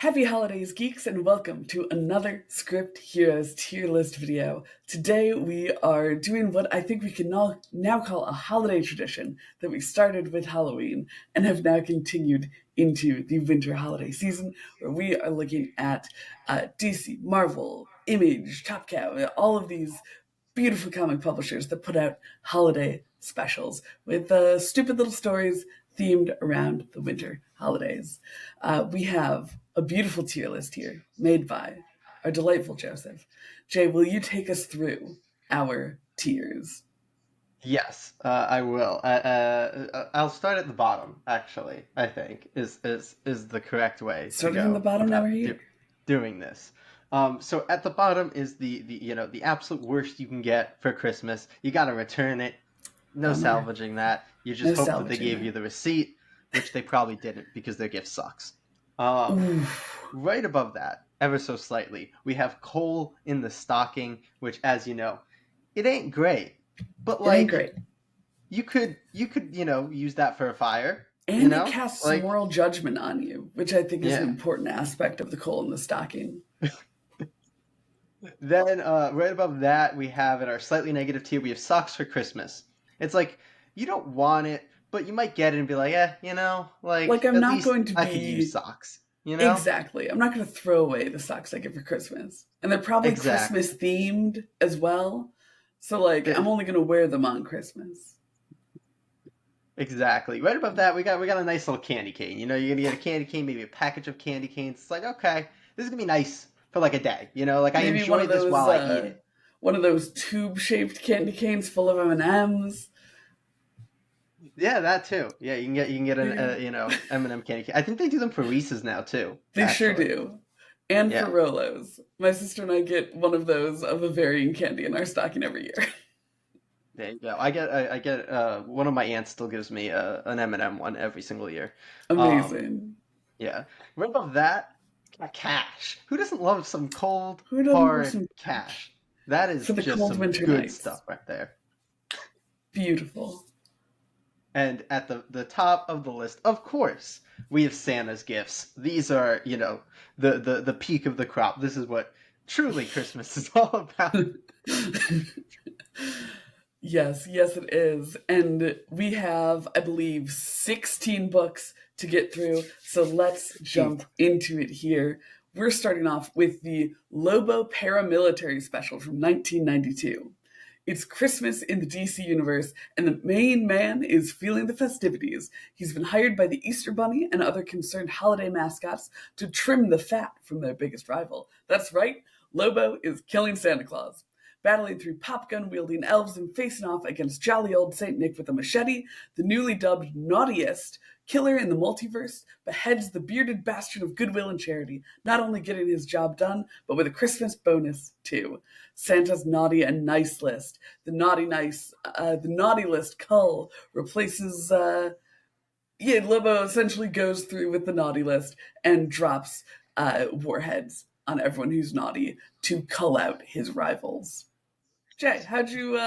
Happy holidays, geeks, and welcome to another Script Heroes tier list video. Today we are doing what I think we can now call a holiday tradition that we started with Halloween and have now continued into the winter holiday season, where we are looking at DC, Marvel, Image, Top Cow, all of these beautiful comic publishers that put out holiday specials with stupid little stories themed around the winter holidays. We have a beautiful tier list here made by our delightful Joseph. Jay, will you take us through our tiers? Yes, I will. I'll start at the bottom. Actually, I think is the correct way to Starting from the go bottom, now we're about here. doing this. So at the bottom is the absolute worst you can get for Christmas. You got to return it. No Bummer. salvaging that. You No just hope that they salvaging gave you that. the receipt, which they probably didn't because their gift sucks. Um, Ooh, right above that, ever so slightly, we have coal in the stocking, which, as you know, it ain't great. But it ain't like great. you could use that for a fire, And it casts like moral judgment on you, which I think is an yeah. important aspect of the coal in the stocking. Then right above that we have in our slightly negative tier we have socks for Christmas. It's like you don't want it, but you might get it and be like, Like, like I'm at not least going to I could use be socks. exactly. I'm not going to throw away the socks I get for Christmas. And they're probably Christmas Exactly. themed as well. So, like, I'm The- only going to wear them on Christmas. exactly. Right above that we got a nice little candy cane. You're gonna get a candy cane, maybe a package of candy canes. It's like okay, this is gonna be nice for like a day. Like I Maybe enjoy this while I eat it. one of those tube shaped candy canes full of M&Ms. Yeah, that too. Yeah, you can get an Yeah, M&M candy cane. I think they do them for Reese's now too. they sure Actually, do. And for yeah. Rolos. My sister and I get one of those of a varying candy in our stocking every year. There you go. I get one of my aunts still gives me an M&M one every single year. Um, Amazing. yeah. Right above that, got cash. Who doesn't love some cold Who doesn't love hard some cash cash? That for is the just cold some winter good nights? stuff right there. Beautiful. And at the top of the list, of course, we have Santa's gifts. These are, the peak of the crop. This is what truly Christmas is all about. Yes, yes, it is. And we have, I believe, 16 books to get through. So let's jump into it here. We're starting off with the Lobo Paramilitary Special from 1992. It's Christmas in the DC universe, and the main man is feeling the festivities. He's been hired by the Easter Bunny and other concerned holiday mascots to trim the fat from their biggest rival. That's right, Lobo is killing Santa Claus. Battling through popgun wielding elves and facing off against jolly old Saint Nick with a machete, the newly dubbed naughtiest killer in the multiverse beheads the bearded bastion of goodwill and charity, not only getting his job done, but with a Christmas bonus too. Santa's naughty and nice list. The naughty list cull replaces. Lobo essentially goes through with the naughty list and drops warheads on everyone who's naughty to cull out his rivals. Jay, how'd you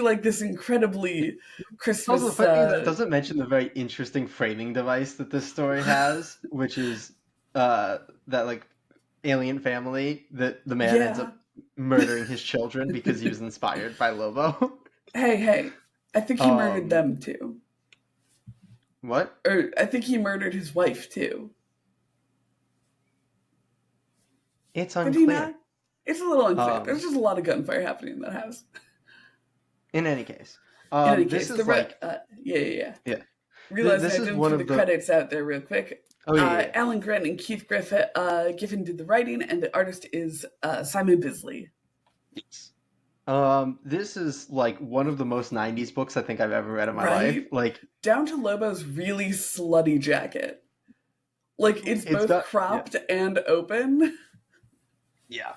like this incredibly Also, Christmas? funny that doesn't mention the very interesting framing device that this story has, which is that like alien family that the man ends Yeah. up murdering his children because he was inspired by Lobo. Hey, I think he murdered um, them too, what? or I think he murdered his wife too. It's Did he unclear. not? It's a little unclear. There's Um, just a lot of gunfire happening in that house. in any case, In any this case, is like yeah. yeah, Realizing this I is didn't one throw the of the credits out there real quick. oh yeah. Alan Grant and Keith Giffen did the writing, and the artist is Simon Bisley. Yes. This is like one of the most 90s books I think I've ever read in my life. Right? Like Down to Lobo's really slutty jacket. Like, it's it's both got yeah. cropped and open. Yeah.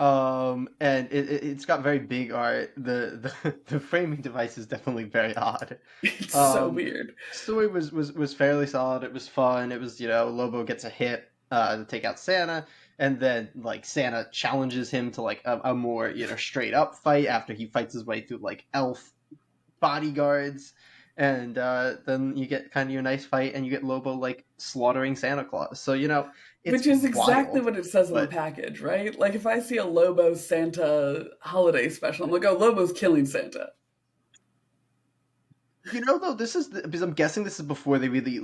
And it's got very big art. The framing device is definitely very odd. It's so Um, weird. Story was fairly solid. It was fun. It was Lobo gets a hit to take out Santa, and then like Santa challenges him to like a more straight up fight after he fights his way through like elf bodyguards, and then you get kind of your nice fight, and you get Lobo like slaughtering Santa Claus. So it's Which is exactly wild. what it says on the But package, right? Like if I see a Lobo Santa holiday special, I'm like, oh, Lobo's killing Santa. though, because I'm guessing this is before they really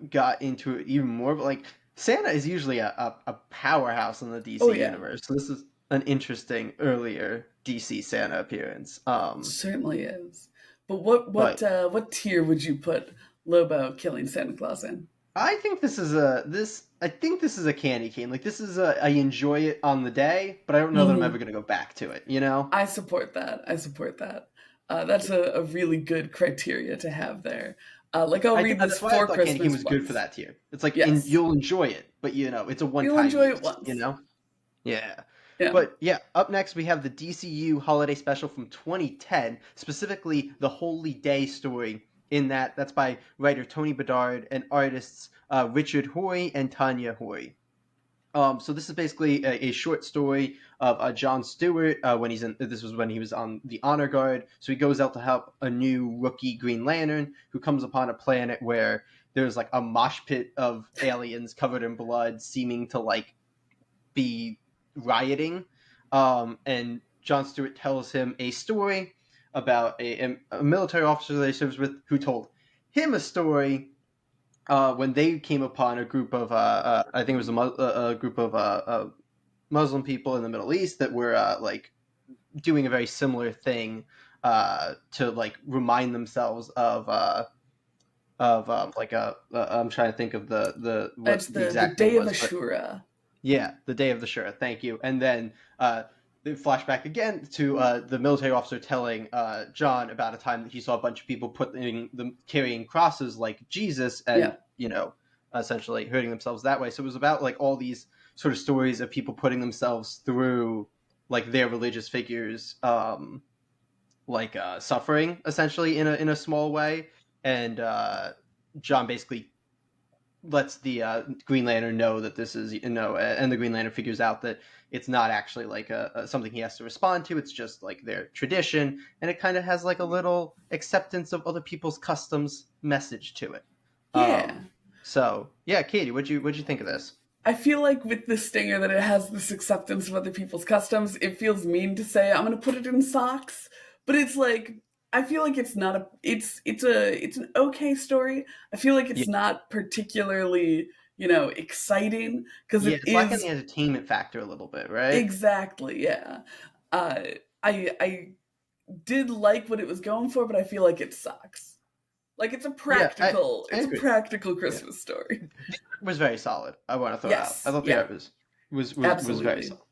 got into it even more. But like Santa is usually a powerhouse in the Oh DC yeah, universe, so this is an interesting earlier DC Santa appearance. certainly is. But But what tier would you put Lobo killing Santa Claus in? I think this is a this. I think this is a candy cane. Like this is a I enjoy it on the day, but I don't know that I'm ever Hmm. gonna go back to it. You know? I support that. I support that. That's a really good criteria to have there. Like I'll I read this that's why I for thought candy cane Christmas was good for once. that tier. It's like Yes, you'll enjoy it, but it's a one you'll time enjoy it use. once. Yeah. Yeah. But yeah, up next we have the DCU holiday special from 2010, specifically the Holy Day story. In that's by writer Tony Bedard and artists Richard Hoy and Tanya Hoy. So this is basically a short story of John Stewart when he's in. This was when he was on the Honor Guard. So he goes out to help a new rookie Green Lantern who comes upon a planet where there's like a mosh pit of aliens covered in blood, seeming to like be rioting. And John Stewart tells him a story about a military officer that he serves with who told him a story when they came upon a group of I think it was a group of Muslim people in the Middle East that were like doing a very similar thing to like remind themselves of like I'm trying to think of the what It's the the exact thing Day of was, but Ashura. yeah, the day of the Shura. Thank you. And then they flash back again to the military officer telling John about a time that he saw a bunch of people carrying crosses like Jesus, and Yeah. essentially hurting themselves that way. So it was about like all these sort of stories of people putting themselves through like their religious figures, suffering essentially in a small way, and John basically lets the Green Lantern know that this is and the Green Lantern figures out that it's not actually like a something he has to respond to. It's just like their tradition, and it kind of has like a little acceptance of other people's customs message to it. Yeah. So yeah, Katie, what'd you think of this? I feel like with the stinger that it has this acceptance of other people's customs, it feels mean to say I'm gonna put it in socks, but it's like I feel like it's not a it's an okay story. I feel like Yeah, it's not particularly, exciting because yeah, it it's lacking the is entertainment factor a little bit, right? exactly, yeah. Uh I did like what it was going for, but I feel like it sucks. Like Yeah, I it's a agree. practical Yeah, Christmas story. it was very solid. I want to throw out. I Yes, thought the yeah, art was very absolutely. solid.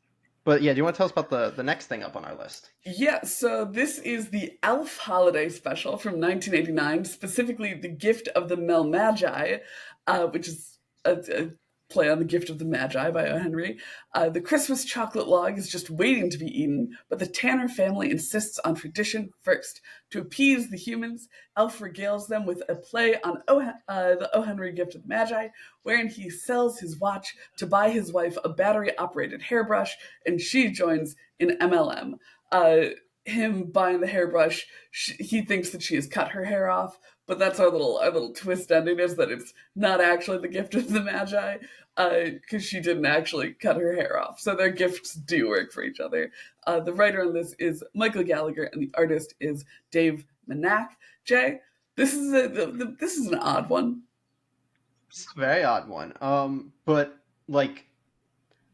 But yeah, do you want to tell us about the next thing up on our list? Yeah, so this is the Elf Holiday Special from 1989, specifically The Gift of the Melmagi, which is a play on The Gift of the Magi by O. Henry. The Christmas chocolate log is just waiting to be eaten, but the Tanner family insists on tradition first. To appease the humans, Elf regales them with a play on the O. Henry Gift of the Magi, wherein he sells his watch to buy his wife a battery operated hairbrush, and she joins in MLM. uh, Him buying the hairbrush, he thinks that she has cut her hair off, but that's our little twist ending is that it's not actually the gift of the Magi, because she didn't actually cut her hair off. So their gifts do work for each other. The writer on this is Michael Gallagher, and the artist is Dave Manak. Jay, this is an odd one, It's a very odd one. But like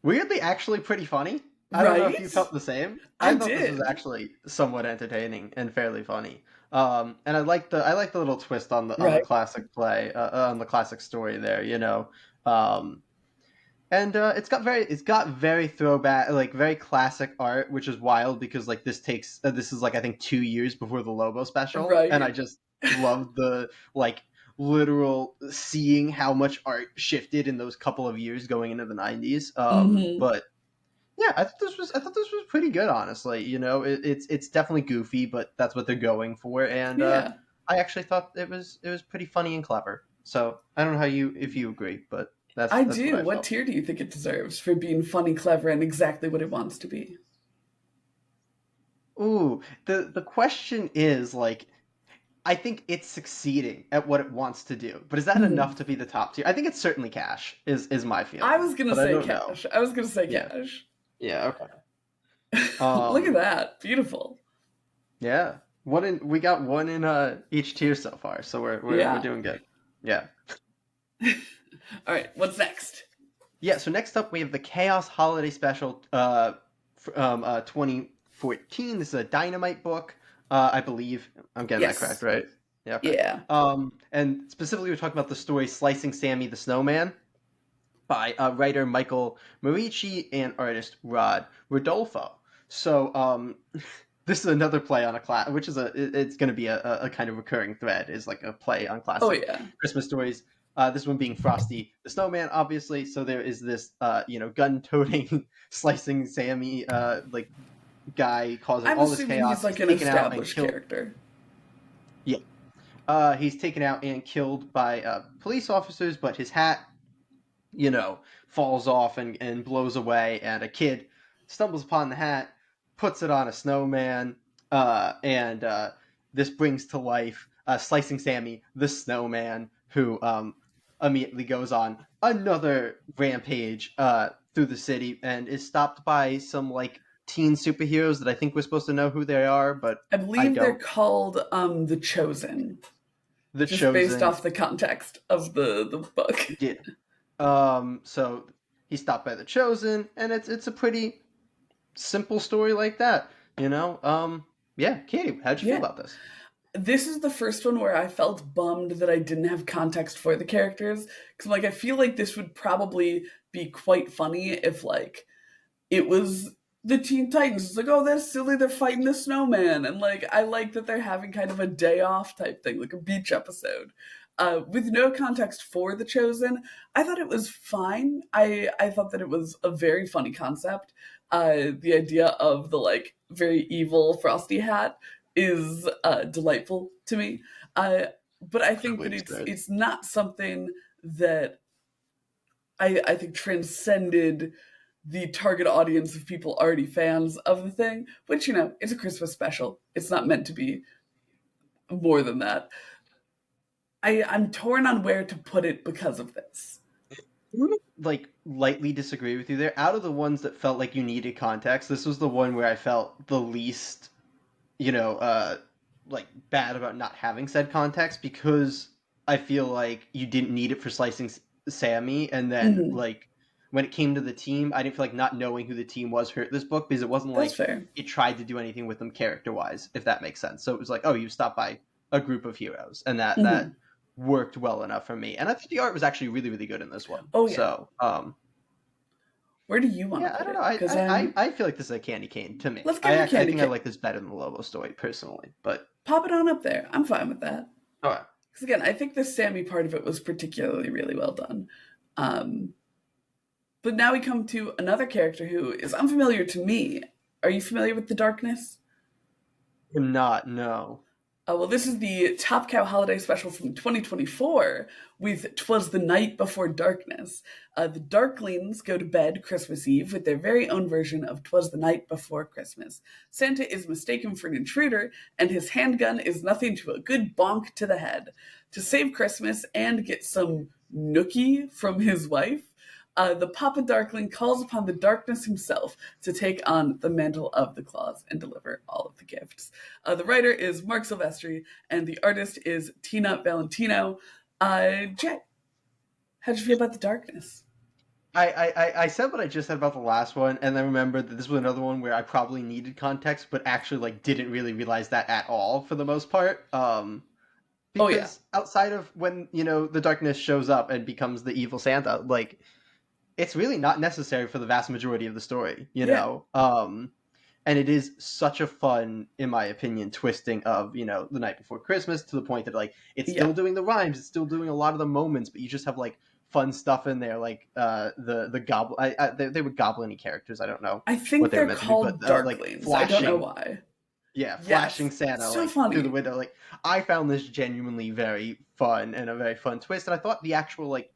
weirdly actually pretty funny. I don't know if right? you felt the same. I I thought this was did, actually somewhat entertaining and fairly funny. And I like the little twist on the right? classic play, on the classic story there, you know. Um, and it's got very throwback, like very classic art, which is wild because like this is like I think 2 years before the Lobo special, and I Right. just love the like literal seeing how much art shifted in those couple of years going into the 90s. Hmm. But yeah, I thought this was pretty good, honestly. It's definitely goofy, but that's what they're going for, and Yeah. I actually thought it was pretty funny and clever. So I don't know how you if you agree, but I that's what do. I What felt. tier do you think it deserves for being funny, clever, and exactly what it wants to be? Ooh, the question is like I think it's succeeding at what it wants to do. But is that Mhm. enough to be the top tier? I think it's certainly Cash is my I feeling, was gonna but I say don't know. Cash. I was gonna say Yeah. Cash. Yeah. Okay. Look at Um. that. Beautiful. Yeah. We got one in each tier so far, so we're Yeah. doing good. Yeah. All right, what's next? Yeah. So next up we have the Chaos Holiday Special 2014. This is a Dynamite book. I believe I'm getting that correct, Yes. right? Yeah. Okay. Yeah. And specifically we're talking about the story Slicing Sammy the Snowman by writer Michael Morici and artist Rod Rodolfo. So this is another play on a class, which is it's going to be a kind of recurring thread, is like a play on Oh classic yeah. Christmas stories. This one being Frosty the Snowman, obviously. So there is this, gun-toting, slicing Sammy, like guy causing I'm all this assuming he's chaos. like He's an taken out and established killed. character. Yeah, he's taken out and killed by police officers, but his hat, falls off and blows away, and a kid stumbles upon the hat, puts it on a snowman, and this brings to life Slicing Sammy, the snowman, who immediately goes on another rampage through the city and is stopped by some like teen superheroes that I think we're supposed to know who they are, but I I believe they're don't. called the Chosen, The just based Chosen. off the context of the book. Yeah. So he's stopped by the Chosen, and it's a pretty simple story like that, you know. Yeah, Katie, how'd you feel Yeah. about this? This is the first one where I felt bummed that I didn't have context for the characters, because like I feel like this would probably be quite funny if like it was the Teen Titans. It's like, oh, that's silly, they're fighting the snowman. And like, I like that they're having kind of a day off type thing, like a beach episode. With no context for The Chosen, I thought it was fine. I thought that it was a very funny concept. The idea of the like very evil Frosty hat is delightful to me. But I think that Wait, good. it's not something that I think transcended the target audience of people already fans of the thing, which, it's a Christmas special. It's not meant to be more than that. I'm torn on where to put it because of this. Like lightly disagree with you there. Out of the ones that felt like you needed context, this was the one where I felt the least, like bad about not having said context, because I feel like you didn't need it for Slicing Sammy, and then Hmm. like when it came to the team, I didn't feel like not knowing who the team was hurt this book, because it wasn't That's like fair. it tried to do anything with them character wise, if that makes sense. So it was like, oh, you stopped by a group of heroes, and that Hmm. worked well enough for me. And I think the art was actually really really good in this one. Oh, yeah. So Where do you want yeah, to I put don't know. it? Because I feel like this is a candy cane to me. let's give it a I candy think I cane. like this better than the Lobo story personally, but Pop it on up there. I'm fine with that. all right. Because again, I think the Sammy part of it was particularly really well done. Um, but now we come to another character who is unfamiliar to me. Are you familiar with the Darkness? I'm not. No. Well, this is the Top Cow holiday special from 2024 with "'Twas the Night Before Darkness." The Darklings go to bed Christmas Eve with their very own version of "'Twas the Night Before Christmas." Santa is mistaken for an intruder, and his handgun is nothing to a good bonk to the head. To save Christmas and get some nookie from his wife, the Papa Darkling calls upon the darkness himself to take on the mantle of the claws and deliver all of the gifts. The writer is Mark Silvestri, and the artist is Tina Valentino. Jay, how'd you feel about the darkness? I said what I just said about the last one, and then remembered that this was another one where I probably needed context, but actually like didn't really realize that at all for the most part. Oh yeah, Because outside of when the darkness shows up and becomes the evil Santa, like it's really not necessary for the vast majority of the story, yeah, and it is such a fun, in my opinion, twisting of the night before Christmas, to the point that like it's yeah. still doing the rhymes, it's still doing a lot of the moments, but you just have like fun stuff in there, like the goblin. They were goblin-y characters. I don't know I what think they were they're meant to be, but called like Darklings. I don't know flashing, why. yeah, Yes, flashing Santa so like through the funny. window. Like I found this genuinely very fun and a very fun twist, and I thought the actual like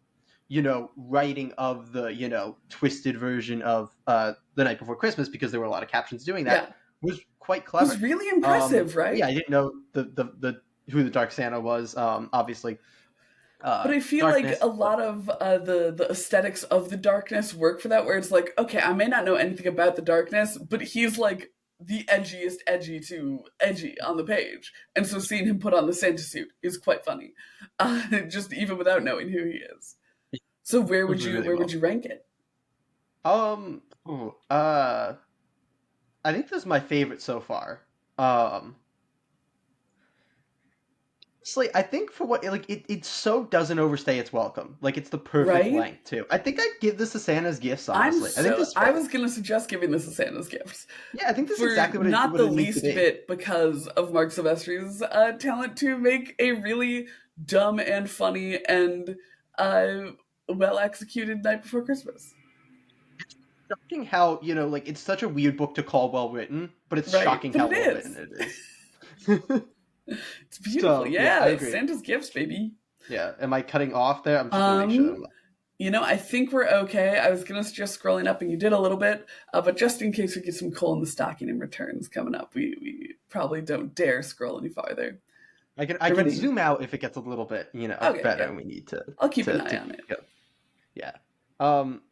writing of the twisted version of the night before Christmas, because there were a lot of captions doing that, Yeah, was quite was clever. really impressive, Yeah, right? I didn't know the who the Dark Santa was. Obviously, But I feel like darkness. a lot of the aesthetics of the darkness work for that, where it's like, okay, I may not know anything about the darkness, but he's like the edgiest edgy on the page, and so seeing him put on the Santa suit is quite funny, just even without knowing who he is. So It was really where well. would you rank it? Ooh, I think this is my favorite so far. Um, I think for what it so doesn't overstay its welcome. Like it's the perfect Right? length too. I think I'd give this to Santa's gifts. Honestly, I think this I felt. was gonna suggest giving this a Santa's gift Yeah, I think this is for exactly not what the it needs to least be. bit because of Mark Silvestri's talent to make a really dumb and funny and uh, well executed Night Before Christmas. Shocking how like it's such a weird book to call well written, but it's Right, shocking but how it well written is. it is. It's beautiful. So yeah, I Yeah, agree. Santa's gifts, baby. Yeah, am I cutting off there? I'm just gonna make sure that I'm Um, not. I think we're okay. I was gonna suggest scrolling up, and you did a little bit, but just in case we get some coal in the stocking and returns coming up, we probably don't dare scroll any farther. I You can ready? zoom out if it gets a little bit Okay, better yeah. and we need I'll keep an eye to on it. go. Yeah. Um.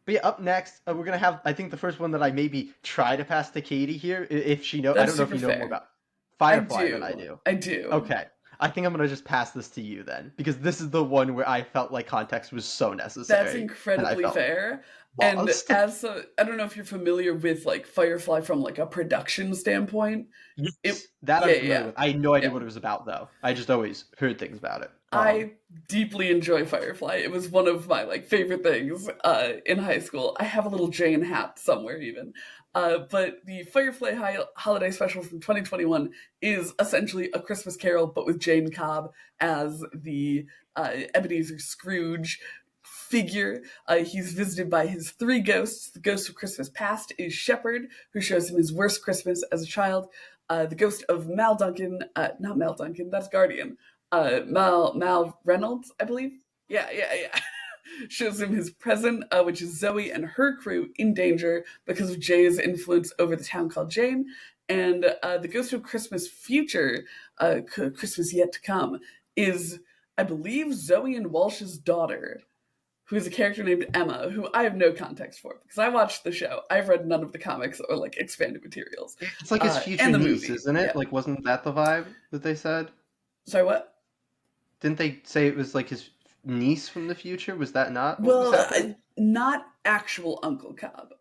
But yeah, up next, we're gonna have I think the first one that I maybe try to pass to Katie here, if she know. I That's don't know if super you know more fair. about I Firefly than I do. do. I do. Okay, I think I'm gonna just pass this to you then, because this is the one where I felt like context was so That's necessary, and I incredibly felt fair. And lost. I don't know if you're familiar with like Firefly from like a production standpoint. It, Yes, that yeah, I'm yeah, familiar yeah. with. I had no idea Yeah. what it was about though. I just always heard things about it. I deeply enjoy Firefly. It was one of my like favorite things in high school. I have a little Jane hat somewhere even. But the Firefly Holiday Special from 2021 is essentially a Christmas Carol, but with Jane Cobb as the Ebenezer Scrooge figure. He's visited by his three ghosts. The ghost of Christmas past is Shepherd, who shows him his worst Christmas as a child. The ghost of Mal Duncan, not Mal Duncan, that's Guardian. Mal Reynolds, I believe. Yeah. Shows him his present, which is Zoe and her crew in danger because of Jay's influence over the town called Jane. And the Ghost of Christmas Future, Christmas Yet to Come, is, I believe, Zoe and Walsh's daughter, who is a character named Emma, who I have no context for because I watched the show. I've read none of the comics or like expanded materials, It's like his future and the niece, movie. isn't it? Yeah. Like, wasn't that the vibe that they said? Sorry, what? Didn't they say it was like his niece from the future? Was that not what was Well, happening? not actual Uncle Cobb.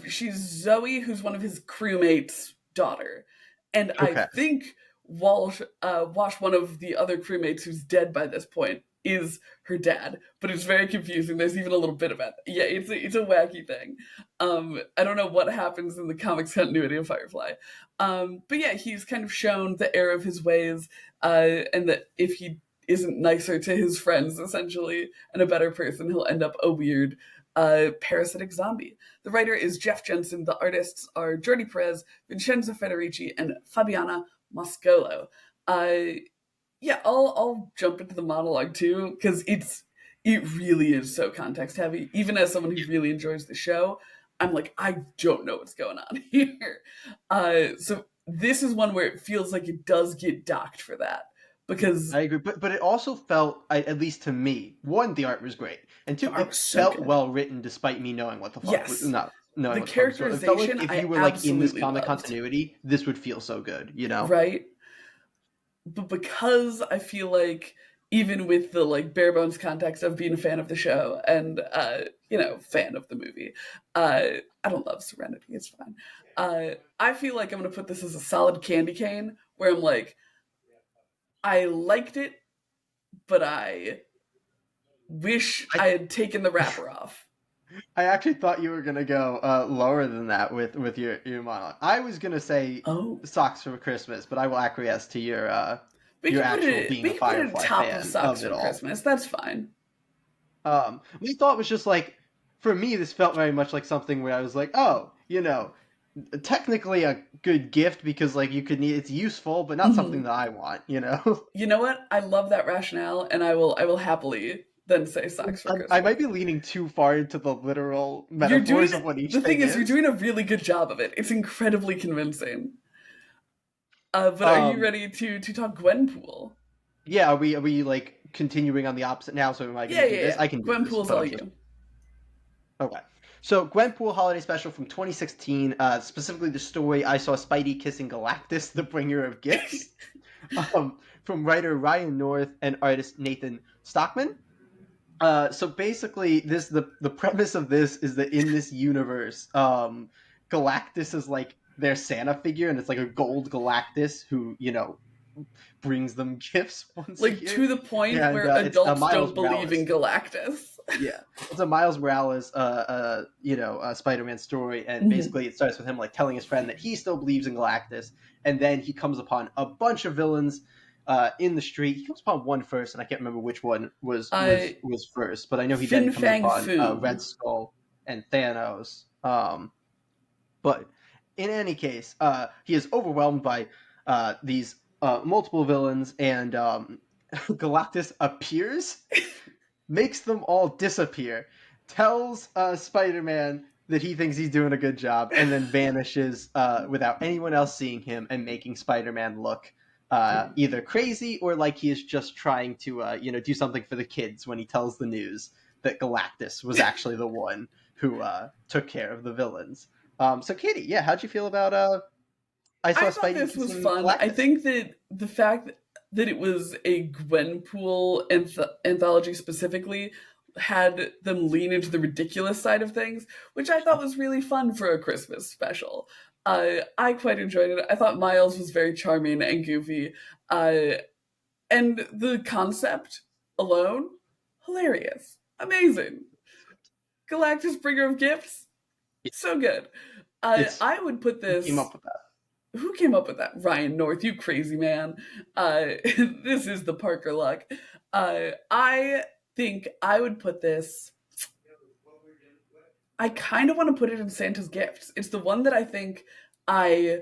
She's Zoe, who's one of his crewmates' daughter, and I Okay. think Walsh, one of the other crewmates who's dead by this point, is her dad. But it's very confusing. There's even a little bit about that. Yeah, it's a wacky thing. I don't know what happens in the comics continuity of Firefly, but yeah, he's kind of shown the error of his ways, and that if he isn't nicer to his friends, essentially, and a better person, he'll end up a weird parasitic zombie. The writer is Jeff Jensen. The artists are Jordi Perez, Vincenzo Federici, and Fabiana Moscolo. Yeah, I'll jump into the monologue too because it really is so context heavy. Even as someone who really enjoys the show, I'm like I don't know what's going on here. So this is one where it feels like it does get docked for that because I agree, but it also felt, at least to me, one, the art was great, and the two, art it was so felt good. well written despite me knowing what the fuck was Yes, not knowing the what the fuck was going on. It felt like characterization if you I were like in this absolutely comic loved. continuity, this would feel so good, you know? Right? But because I feel like even with the like bare bones context of being a fan of the show and fan of the movie, I don't love Serenity. It's fine. I feel like I'm gonna put this as a solid candy cane where I'm like I liked it, but I wish I I had taken the wrapper off. I actually thought you were gonna go lower than that with your monologue. I was gonna say Oh, Socks for Christmas, but I will acquiesce to your actual being we a can put it at Firefly top of fan socks of for it all. Christmas. That's fine. My thought was just like, for me, this felt very much like something where I was like, oh, technically a good gift because like you could need it's useful, but not something Mhm. that I want, you know. You know what? I love that rationale, and I will happily then say socks for I Christmas. might be leaning too far into the literal You're doing metaphors of what each the thing thing is you're is. doing a really good job of it. It's incredibly convincing. But are you ready to talk Gwenpool? Yeah, are we like continuing on the opposite now? So am I going Yeah, to do yeah, this? yeah. I can do this, Gwenpool's but all I'm just you. okay. So Gwenpool Holiday Special from 2016, specifically the story I Saw Spidey Kissing Galactus, the Bringer of Gifts, from writer Ryan North and artist Nathan Stockman. So basically, the premise of this is that in this universe, Galactus is like their Santa figure, and it's like a gold Galactus who brings them gifts once a Like year, to the point and where it's adults Miles don't believe in Morales. Galactus. Yeah, it's a Miles Morales, Spider-Man story, and Mhm. basically it starts with him like telling his friend that he still believes in Galactus, and then he comes upon a bunch of villains in the street. He comes upon one first, and I can't remember which one was was I was first, but I know he then Fin comes Fang upon Foom. Red Skull and Thanos. But in any case, he is overwhelmed by these multiple villains, and Galactus appears, makes them all disappear, tells Spider-Man that he thinks he's doing a good job, and then vanishes without anyone else seeing him and making Spider-Man look either crazy or like he is just trying to do something for the kids when he tells the news that Galactus was actually the one who took care of the villains. So Katie, yeah, how'd you feel about I Saw I thought Spidey this was Kissing fun. I Galactus? think that the fact that it was a Gwenpool anthology specifically had them lean into the ridiculous side of things, which I thought was really fun for a Christmas special. I quite enjoyed it. I thought Miles was very charming and goofy. Uh, and the concept alone, hilarious. Amazing. Galactus Bringer of Gifts, so good. It's I would put who came this. up with that? Who came up with that? Ryan North, you crazy man. This is the Parker luck. I think I would put this. I kind of want to put it in Santa's Gifts. It's the one that I think I.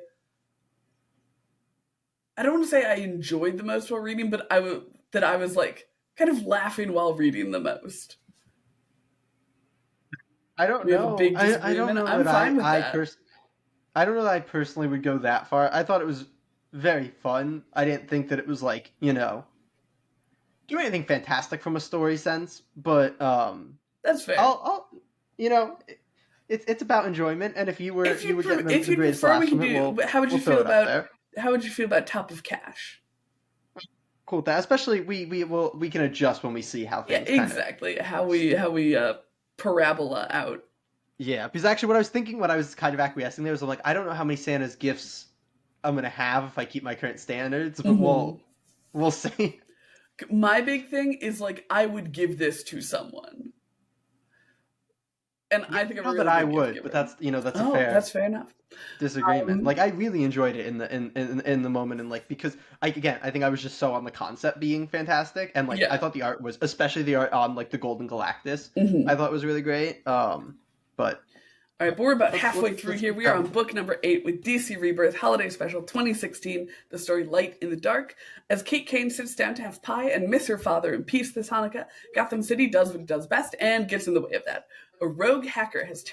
I don't want to say I enjoyed the most while reading, but I was like kind of laughing while reading the most. I don't We have a know. big I don't disagreement. know I'm that fine with that. I don't know that I personally would go that far. I thought it was very fun. I didn't think that it was like, do anything fantastic from a story sense, but That's fair. I'll it's about enjoyment, and if you were getting If the you'd greatest prefer, we laughs can from it, do. How would we'll you throw feel it up about there. Top of Cash? Cool with that. Especially we can adjust when we see how Yeah, things kind of. exactly. How we parabola out. Yeah, because actually, what I was thinking when I was kind of acquiescing there was, I'm like, I don't know how many Santa's gifts I'm gonna have if I keep my current standards, but Hmm. we'll see. My big thing is like I would give this to someone, and Yeah, I I think don't I'm a know that really I good gift would, but giver. that's a Oh, fair that's fair enough. disagreement. Um, Like I really enjoyed it in the moment, and like because I think I was just so on the concept being fantastic, and like I yeah. thought the art was, especially the art on like the Golden Galactus, I Hmm. thought was really great. But All right, but we're about let's halfway through let's here. keep We are going. on book number 8 with DC Rebirth Holiday Special 2016, the story Light in the Dark. As Kate Kane sits down to have pie and miss her father in peace this Hanukkah, Gotham City does what it does best and gets in the way of that. A rogue hacker has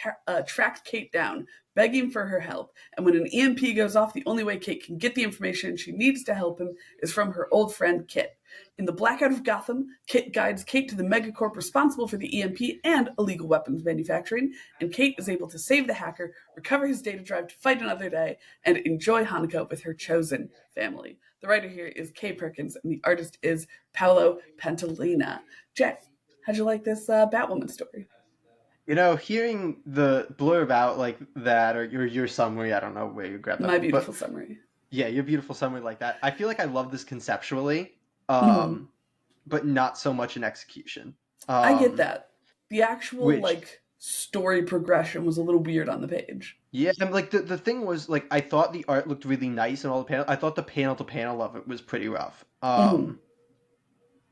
tracked Kate down, begging for her help, and when an EMP goes off, the only way Kate can get the information she needs to help him is from her old friend Kit. In the blackout of Gotham, Kit guides Kate to the megacorp responsible for the EMP and illegal weapons manufacturing, and Kate is able to save the hacker, recover his data drive to fight another day, and enjoy Hanukkah with her chosen family. The writer here is Kay Perkins, and the artist is Paolo Pantalina. Jack, how'd you like this Batwoman story? Hearing the blurb out like that, or your summary, I don't know where you grabbed that My from, but beautiful summary. yeah, your beautiful summary like that. I feel like I love this conceptually, Mhm. but not so much in execution. I get Um, that. The actual which like story progression was a little weird on the page. Yeah, and like the thing was like I thought the art looked really nice and all the panel. I thought the panel to panel of it was pretty rough. Mhm.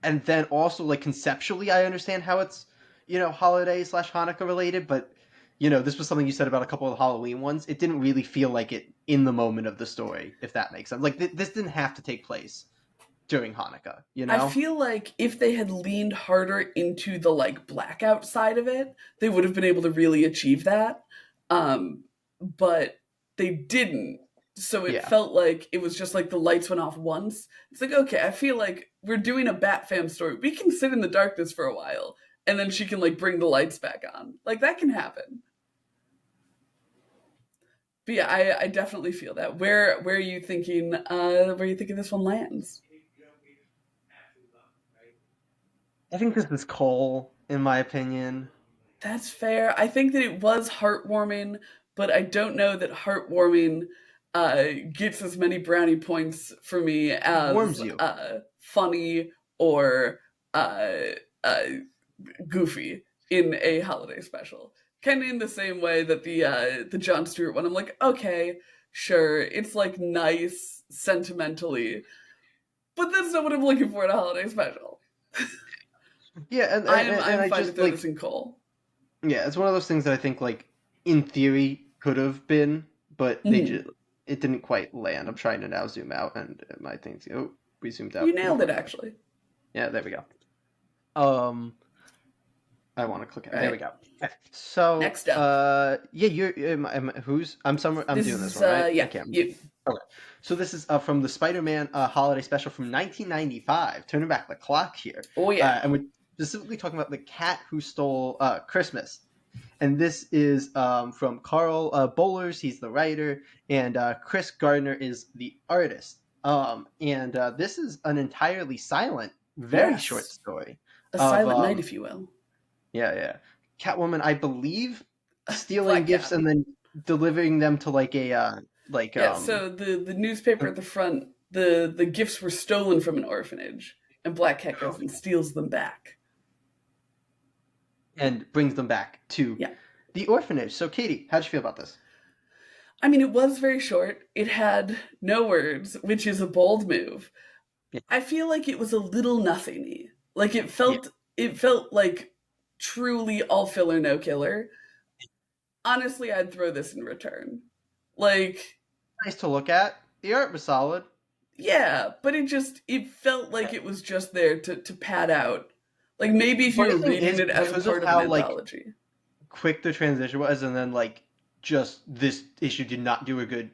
And then also like conceptually, I understand how it's holiday slash Hanukkah related, but this was something you said about a couple of the Halloween ones. It didn't really feel like it in the moment of the story, if that makes sense. Like this didn't have to take place during Hanukkah, you I know? feel like if they had leaned harder into the like blackout side of it, they would have been able to really achieve that. But they didn't. So it Yeah. felt like it was just like the lights went off once. It's like, okay, I feel like we're doing a Bat Fam story. We can sit in the darkness for a while, and then she can like bring the lights back on. Like that can happen. But yeah, I definitely feel that. Where are you thinking? Where are you thinking this one lands? I think this is Cole, in my opinion. That's fair. I think that it was heartwarming, but I don't know that heartwarming gets as many brownie points for me as Warms you. funny or uh, uh, goofy in a holiday special. Kind of in the same way that the Jon Stewart one, I'm like, okay, sure, it's like nice sentimentally, but that's not what I'm looking for in a holiday special. Yeah, and I'm I fine to just throw this like, in Cole. yeah, it's one of those things that I think like in theory could have been, but they Mhm. just it didn't quite land. I'm trying to now zoom out, and my thing's we zoomed You out nailed before it, it finished. actually. Yeah, there we go. Um, I want to click it. All There we right. go. Okay. So, Next up, yeah, you're who's I'm this doing this is one, right? I yeah, can't remember. you. Okay. So this is from the Spider-Man holiday special from 1995. Turning back the clock here, Oh yeah. and we're specifically talking about the cat who stole Christmas. And this is from Carl Bollers. He's the writer, and Chris Gardner is the artist. And this is an entirely silent, very short Yes. story A of silent night, if you will. yeah, yeah. Catwoman, I believe, stealing Black gifts Cat. and then delivering them to like a like Yeah, so the newspaper at the front, the gifts were stolen from an orphanage, and Black Cat goes and steals them back. and brings them back to Yeah. the orphanage. So, Katie, how'd you feel about this? I mean, it was very short. It had no words, which is a bold move. Yeah, I feel like it was a little nothingy. Like yeah. it felt like truly all filler, no killer. Honestly, I'd throw this in return. Like, Nice to look at. The art was solid. yeah, but it felt like it was just there to pad out. Like maybe if you Funny were thing reading is, it as a because of part of an how like anthology. quick the transition was, and then like just this issue did not do a good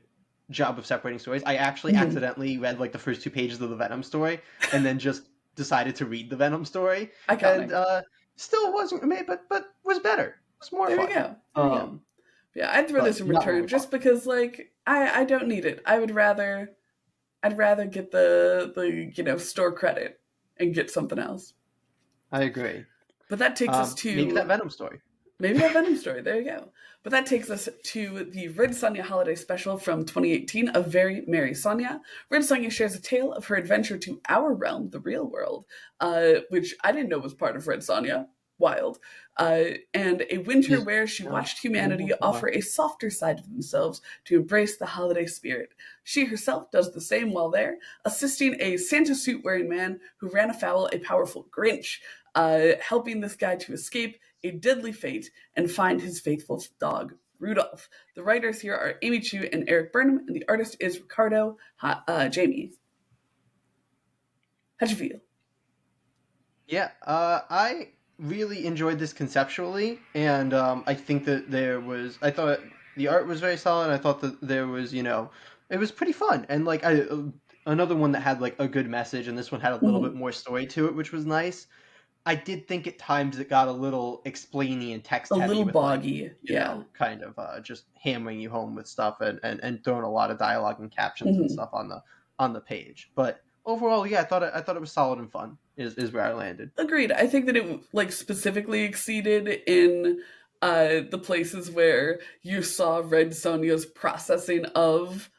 job of separating stories. I actually Mhm. accidentally read like the first 2 pages of the Venom story, and then just decided to read the Venom story, and Iconic. still wasn't made, but was better. It was more There we fun. go. There we go. Yeah, I'd throw But this in not return very fun. just because like I don't need it. I'd rather get the store credit and get something else. I agree. But that takes us Maybe that to Venom story. maybe that Venom story. There you go. But that takes us to the Red Sonja holiday special from 2018, A Very Merry Sonja. Red Sonja shares a tale of her adventure to our realm, the real world, which I didn't know was part of Red Sonja. Wild. And a winter Just where she not watched humanity offer a softer side of themselves to embrace the holiday spirit. She herself does the same while there, assisting a Santa suit wearing man who ran afoul a powerful Grinch, helping this guy to escape a deadly fate and find his faithful dog, Rudolph. The writers here are Amy Chu and Eric Burnham, and the artist is Ricardo Jamie. How'd you feel? Yeah, I really enjoyed this conceptually, and I think that I thought the art was very solid. I thought that there was, it was pretty fun, and like another one that had like a good message, and this one had a little bit Mhm. more story to it, which was nice. I did think at times it got a little explainy and text A heavy little with like, boggy, yeah. kind of just hammering you home with stuff and throwing a lot of dialogue and captions and Mhm. stuff on the page. But overall, yeah, I thought it was solid and fun. Is where I landed. Agreed. I think that it like specifically exceeded in the places where you saw Red Sonja's processing of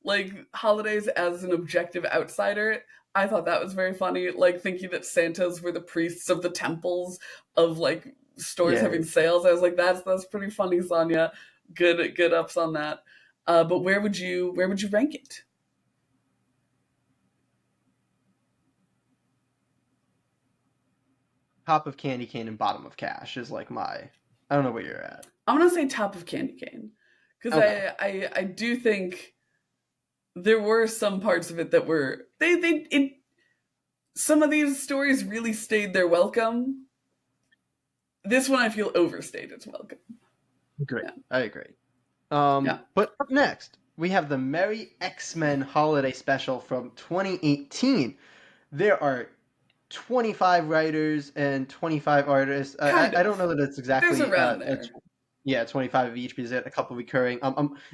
like holidays as an objective outsider. I thought that was very funny. Like thinking that Santas were the priests of the temples of like stores Yeah, having sales. I was like, that's pretty funny, Sonja. Good ups on that. But where would you rank it? top of Candy Cane and bottom of Cash is like my. I don't know where you're at. I'm gonna say top of Candy Cane because Okay. I do think there were some parts of it that were they it some of these stories really stayed their welcome. This one I feel overstayed its welcome. Great. Yeah. I agree. Yeah. But up next, we have the Merry X-Men Holiday Special from 2018. There are 25 writers and 25 artists. Kind I don't of. know that it's There's exactly around there. yeah, 25 of each because there's a couple recurring.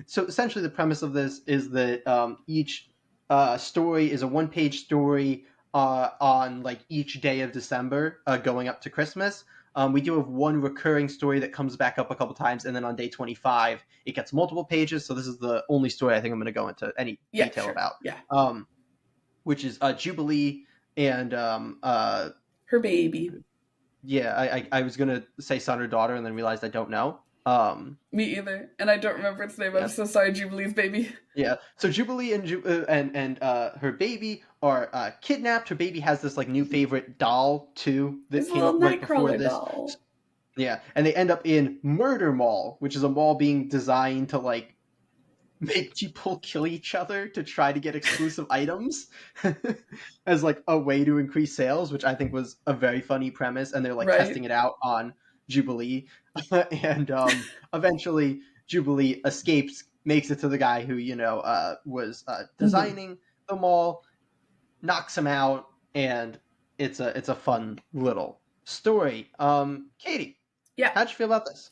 So essentially, the premise of this is that each story is a one-page story on like each day of December, going up to Christmas. We do have one recurring story that comes back up a couple times, and then on day 25, it gets multiple pages. So this is the only story I think I'm going to go into any Yeah, detail sure. about. Yeah. Which is Jubilee and Her baby. yeah, I was gonna say son or daughter and then realized I don't know. Me either. And I don't remember its name. I'm Yeah, so sorry, Jubilee's baby. yeah. So Jubilee and her baby are kidnapped. Her baby has this like new favorite doll too that It's a came little up right before Nightcrawler this. doll. Yeah, and they end up in Murder Mall, which is a mall being designed to like make people kill each other to try to get exclusive items as like a way to increase sales, which I think was a very funny premise. And they're like Right? testing it out on Jubilee, and eventually Jubilee escapes, makes it to the guy who was Mm-hmm. designing the mall, knocks him out, and it's a fun little story. Katie, Yeah. how'd you feel about this?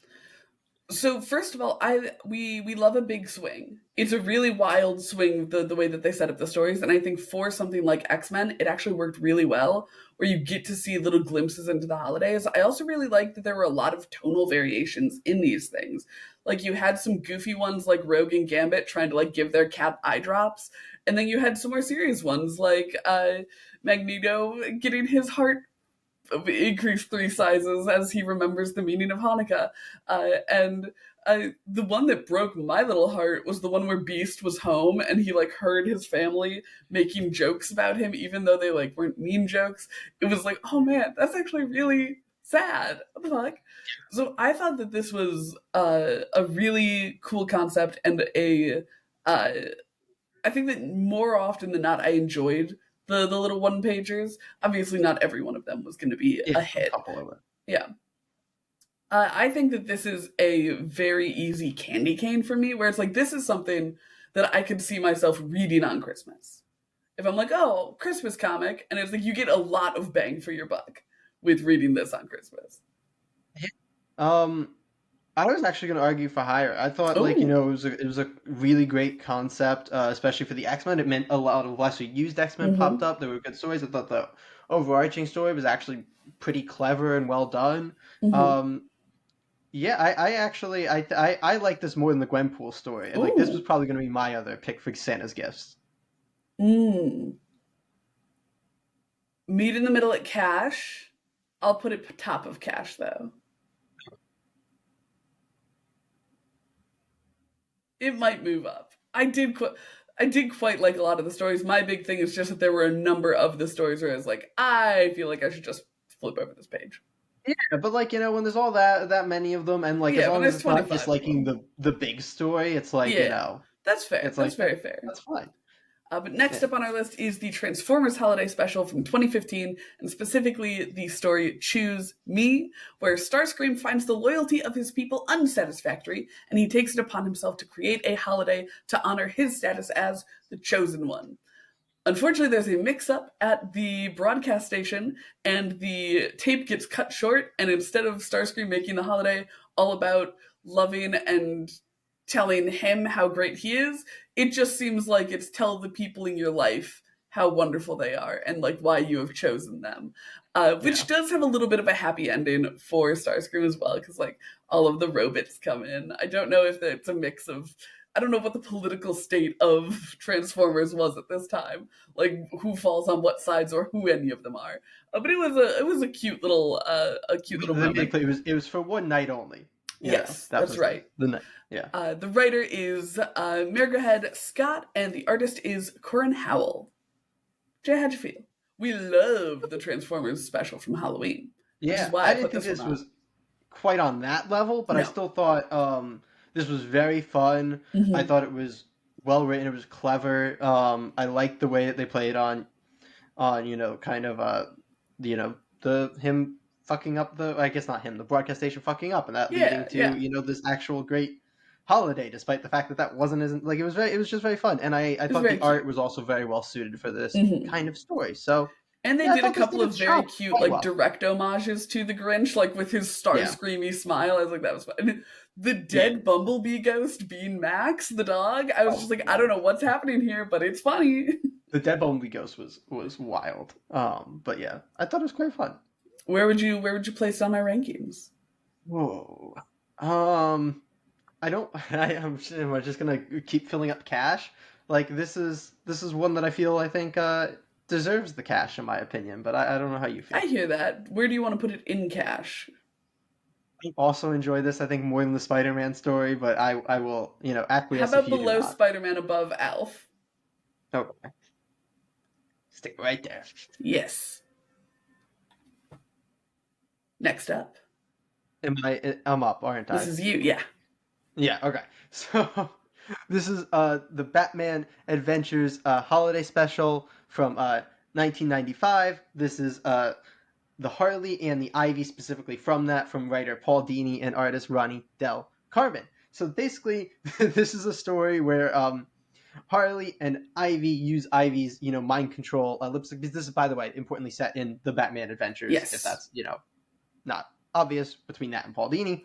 So first of all, we love a big swing. It's a really wild swing the way that they set up the stories, and I think for something like X-Men, it actually worked really well, where you get to see little glimpses into the holidays. I also really liked that there were a lot of tonal variations in these things. Like you had some goofy ones like Rogue and Gambit trying to like give their cat eye drops, and then you had some more serious ones like Magneto getting his heart increased three sizes as he remembers the meaning of Hanukkah. And the one that broke my little heart was the one where Beast was home and he like heard his family making jokes about him, even though they like weren't mean jokes. It was like, oh man, that's actually really sad. What the fuck? So I thought that this was a really cool concept and a uh, I think that more often than not, I enjoyed the little one pagers. Obviously, not every one of them was going to be Yeah, a a hit. couple of it. Yeah. I think that this is a very easy candy cane for me, where it's like, this is something that I could see myself reading on Christmas. If I'm like, oh, Christmas comic, and it's like, you get a lot of bang for your buck with reading this on Christmas. Um, I was actually going to argue for higher. I thought, like, Oh. it was a really great concept, especially for the X Men. It meant a lot of lesser used X Men popped Mm-hmm. up. There were good stories. I thought the overarching story was actually pretty clever and well done. Mm-hmm. Um, yeah, I actually I like this more than the Gwenpool story. Like, this was Ooh. probably going to be my other pick for Santa's gifts. Mm. Meet in the middle at Cash. I'll put it top of Cash though. It might move up. I did quite like a lot of the stories. My big thing is just that there were a number of the stories where I was like, I feel like I should just flip over this page. Yeah, but like when there's all that many of them, and like as Yeah, when long as there's it's not 25 of disliking them. the big story, it's like Yeah, that's fair. it's That's like very fair. that's fine. But next Yeah. up on our list is the Transformers Holiday Special from 2015, and specifically the story Choose Me, where Starscream finds the loyalty of his people unsatisfactory, and he takes it upon himself to create a holiday to honor his status as the Chosen One. Unfortunately, there's a mix up at the broadcast station, and the tape gets cut short. And instead of Starscream making the holiday all about loving and telling him how great he is, it just seems like it's tell the people in your life how wonderful they are and like why you have chosen them. Which Yeah. does have a little bit of a happy ending for Starscream as well, because like all of the robots come in. I don't know if it's a mix of I don't know what the political state of Transformers was at this time, like who falls on what sides or who any of them are. But it was a cute little To be moment. clear, it was for one night only. Yes, That that's was the right. the night. Yeah. The writer is Mirgahead Scott, and the artist is Corin Howell. Jay, how'd you feel? We love the Transformers special from Halloween, which is Yeah, why I I didn't put think this one this on. was quite on that level, but I No. still thought this was very fun. I Mm-hmm. thought it was well written. It was clever. I liked the way that they played on kind of the him fucking up the I guess not him the broadcast station fucking up and that leading Yeah, to yeah. this actual great Holiday, despite the fact that that wasn't as like it was just very fun, and I It was thought very the cute. art was also very well suited for this Hmm. kind of story. So And they yeah, I did a thought this couple did of its very job cute, quite like, well. direct homages to the Grinch, like with his star Yeah, screamy smile. I was like, that was fun. And the yeah. dead bumblebee ghost being Max, the dog. I was Oh just like, I yeah. don't know what's happening here, but it's funny. The Dead Bumblebee Ghost was wild. But yeah, I thought it was quite fun. Where would you place it on my rankings? Whoa. I don't. Am I just gonna keep filling up cash? Like this is one that I think deserves the cash in my opinion. But I don't know how you I feel. hear that. Where do you want to put it in cash? I also enjoy this. I think more than the Spider-Man story, but I will How acquiesce if about you do below not. Spider-Man, above Alf? Okay, stick right there. Yes. Next up. I'm up, aren't This I? is you, yeah. Yeah. Okay. So this is the Batman Adventures holiday special from 1995. This is the Harley and the Ivy specifically from that, from writer Paul Dini and artist Ronnie Del Carmen. So basically, this is a story where Harley and Ivy use Ivy's mind control lipstick. This is, by the way, importantly set in the Batman Adventures. If Yes. that's not obvious between that and Paul Dini,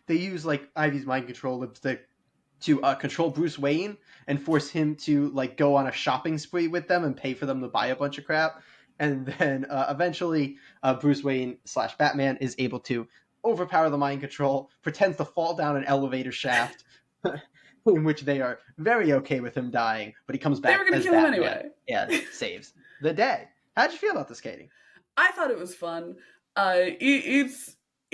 they use like Ivy's mind control lipstick to control Bruce Wayne and force him to like go on a shopping spree with them and pay for them to buy a bunch of crap. And then eventually, Bruce Wayne slash Batman is able to overpower the mind control, pretends to fall down an elevator shaft, in which they are very okay with him dying, but he comes They were back going to as kill him Batman anyway. and saves the day. How'd you feel about this, Katie? I thought it was fun.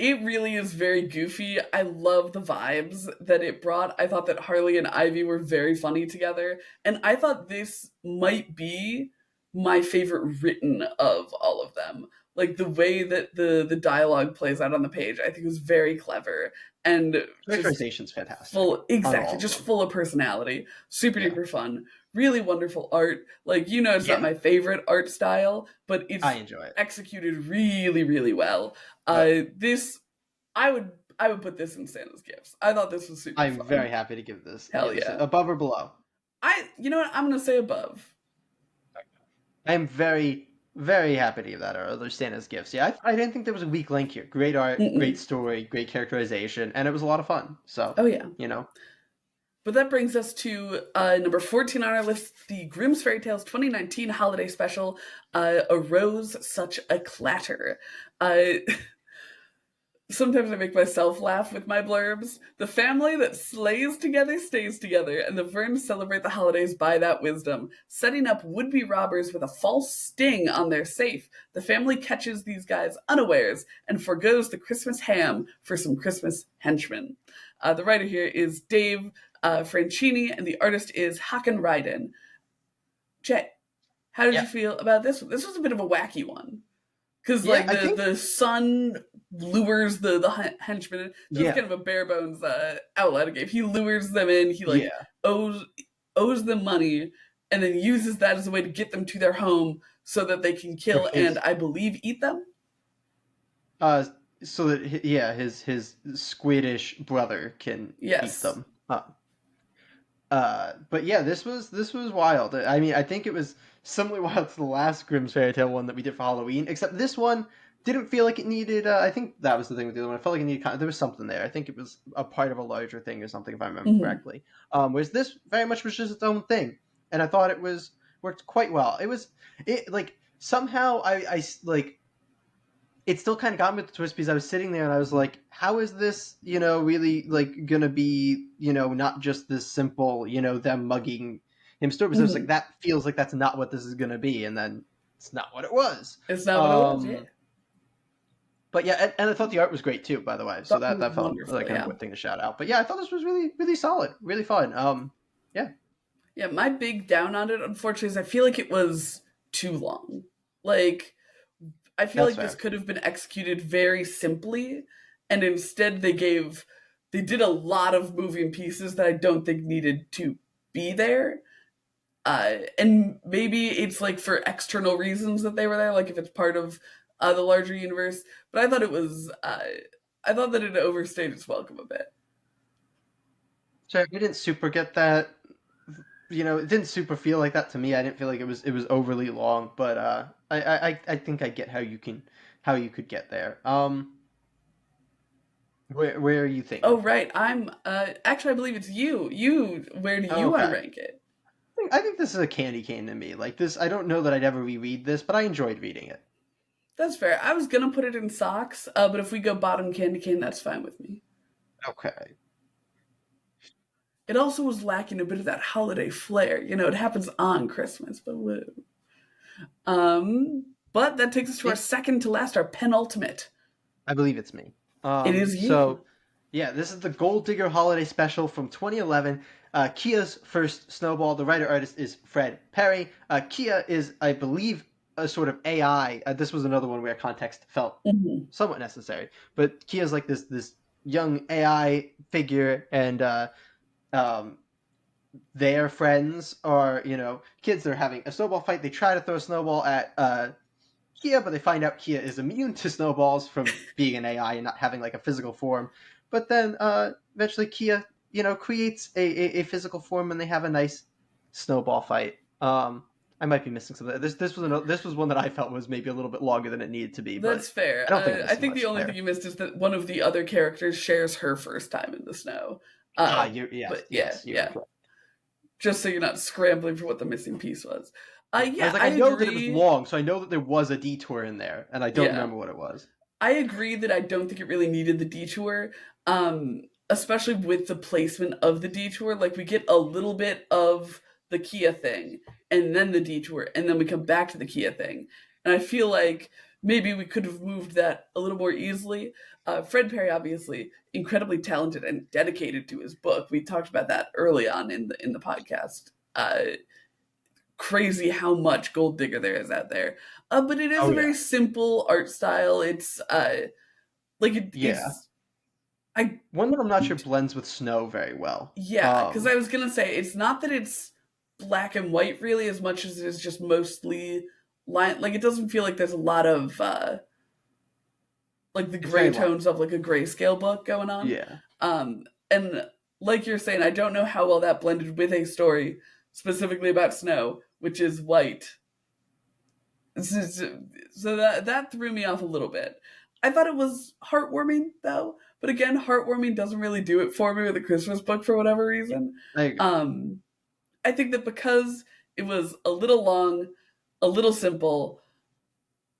It really is very goofy. I love the vibes that it brought. I thought that Harley and Ivy were very funny together, and I thought this might be my favorite written of all of them. Like the way that the dialogue plays out on the page, I think was very clever and just Characterization's fantastic full, on exactly, all of just them. full of personality. Super Yeah, duper fun. Really wonderful art. Like, it's not yeah, my favorite art style, but I it's enjoy it. executed really, really well. Uh, This I would put this in Santa's gifts. I thought this was super I'm very fun. happy to give this Hell yeah. above or below. You know what? I'm gonna say above. I'm very, very happy to give that or other Santa's gifts. Yeah, I didn't think there was a weak link here. Great art, great Mm-mm. story, great characterization, and it was a lot of fun. So, Oh yeah. you know, But that brings us to number 14 on our list, the Grimm's Fairy Tales 2019 holiday special, A Rose Such a Clatter. Uh, Sometimes I make myself laugh with my blurbs. The family that slays together stays together, and the Verns celebrate the holidays by that wisdom. Setting up would be robbers with a false sting on their safe, the family catches these guys unawares and forgoes the Christmas ham for some Christmas henchmen. The writer here is Dave Franchini, and the artist is Hakan Ryden. Jay, how did you yeah, feel about this one? This was a bit of a wacky one. Because yeah. like I the think the son lures the henchman. That was yeah, kind of a bare bones outlet game. He lures them in. He like yeah. owes owes them money, and then uses that as a way to get them to their home so that they can For kill and his I believe eat them. uh, so that yeah, his squidish brother can eat Yes. them. But yeah, this was wild. I mean, I think it was similarly wild to the last Grimm's Fairy Tale one that we did for Halloween, except this one didn't feel like it needed. I think that was the thing with the other one. I felt like it needed. There was something there. I think it was a part of a larger thing or something, if I remember Hmm. correctly. Whereas this very much was just its own thing, and I thought it was worked quite well. It like somehow I like it still kind of got me with the twist because I was sitting there and I was like, how is this, really like gonna be, not just this simple, them mugging him story? Because I was like, Hmm. that feels like that's not what this is gonna be, and then it's not what it was. It's not what it was. Yeah. Um, but yeah, and I thought the art was great too, by the way. So Thought it that was felt wonderful. like an Yeah. important thing to shout out. But yeah, I thought this was really, really solid, really fun. Yeah, Yeah. My big down on it, unfortunately, is I feel like it was too long. Like I feel that's like this fair. could have been executed very simply, and instead they did a lot of moving pieces that I don't think needed to be there. And maybe it's like for external reasons that they were there, like if it's part of the larger universe. But I thought that it overstayed its welcome a bit. So I didn't super get that. It didn't super feel like that to me. I didn't feel like it was overly long, but I think I get how you could get there. Where are you Oh, thinking? right. I'm actually I believe it's you. Where do Oh, you want to okay. rank it? I think this is a candy cane to me. Like this, I don't know that I'd ever reread this, but I enjoyed reading it. That's fair. I was gonna put it in socks, but if we go bottom candy cane, that's fine with me. Okay. It also was lacking a bit of that holiday flair. It happens on Christmas, but woo. But that takes us to our Yeah, second to last, our penultimate. I believe it's me. It is you. So yeah, this is the Gold Digger Holiday Special from 2011. Kia's first Snowball. The writer artist is Fred Perry. Kia is, I believe, a sort of AI. This was another one where context felt Mhm. somewhat necessary, but Kia's like this young AI figure, and um, their friends are kids. They're having a snowball fight. They try to throw a snowball at Kia, but they find out Kia is immune to snowballs from being an AI and not having like a physical form. But then eventually Kia, creates a physical form and they have a nice snowball fight. I might be missing something. This was one that I felt was maybe a little bit longer than it needed to be, but That's fair. I don't think I'm I missing think the much only thing there. you missed is that one of the other characters shares her first time in the snow. Uh, You yes, but yeah, yes, you're yeah. correct. Just so you're not scrambling for what the missing piece was. I was Yeah, like, I I know that it was agree. long, so I know that there was a detour in there, and I don't Yeah, remember what it was. I agree that I don't think it really needed the detour, especially with the placement of the detour. Like we get a little bit of the Kia thing, and then the detour, and then we come back to the Kia thing. And I feel like maybe we could have moved that a little more easily. Fred Perry, obviously, incredibly talented and dedicated to his book. We talked about that early on in the podcast. Crazy how much Gold Digger there is out there. But it is Oh a yeah, very simple art style. It's like yeah. it's I One that I'm not sure blends with snow very well. yeah, because I was gonna say it's not that it's black and white really as much as it is just mostly line. Like it doesn't feel like there's a lot of like the It's very gray light. tones of like a grayscale book going on. Yeah. And like you're saying, I don't know how well that blended with a story specifically about snow, which is white. So that threw me off a little bit. I thought it was heartwarming though, but again, heartwarming doesn't really do it for me with a Christmas book for whatever reason. I agree. Um, I think that because it was a little long, a little simple,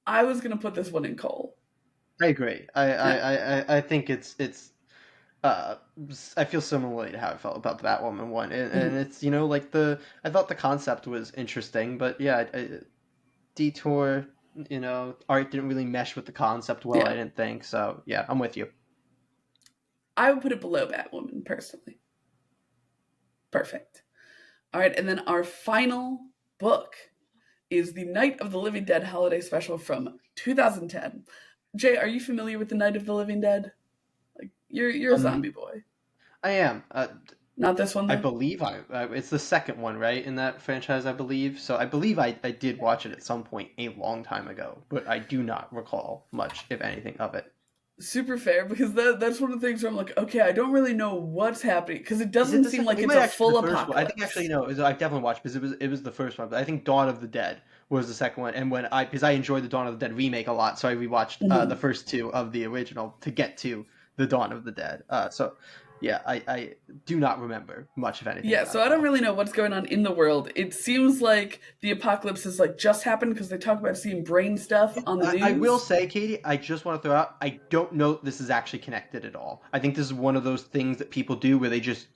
I was gonna put this one in coal. I agree. I, I, Yeah. I, I think it's uh I feel similarly to how I felt about the Batwoman one, and Mhm. it's like I thought the concept was interesting, but yeah, detour, art didn't really mesh with the concept well. I Yeah. didn't think so. Yeah, I'm with you. I would put it below Batwoman personally. Perfect. All right, and then our final book is the Night of the Living Dead holiday special from 2010. Jay, are you familiar with the Night of the Living Dead? Like you're a Um, zombie boy. I am. Not this one I though. believe it's the second one, right, in that franchise, I believe. So I believe I did watch it at some point a long time ago, but I do not recall much, if anything, of it. Super fair because that's one of the things where I'm like, okay, I don't really know what's happening because it Is it doesn't the seem second? like It it's might a actually be full the first one. I think actually apocalypse. no. I definitely watched because it was the first one. But I think Dawn of the Dead was the second one. And because I enjoyed the Dawn of the Dead remake a lot, so I rewatched the Mhm. first two of the original to get to the Dawn of the Dead. So yeah, I do not remember much of anything Yeah, about so it I don't though. really know what's going on in the world. It seems like the apocalypse has like just happened because they talk about seeing brain stuff on the I will news. say, Katie, I just want to throw out, I don't know if this is actually connected at all. I think this is one of those things that people do where they just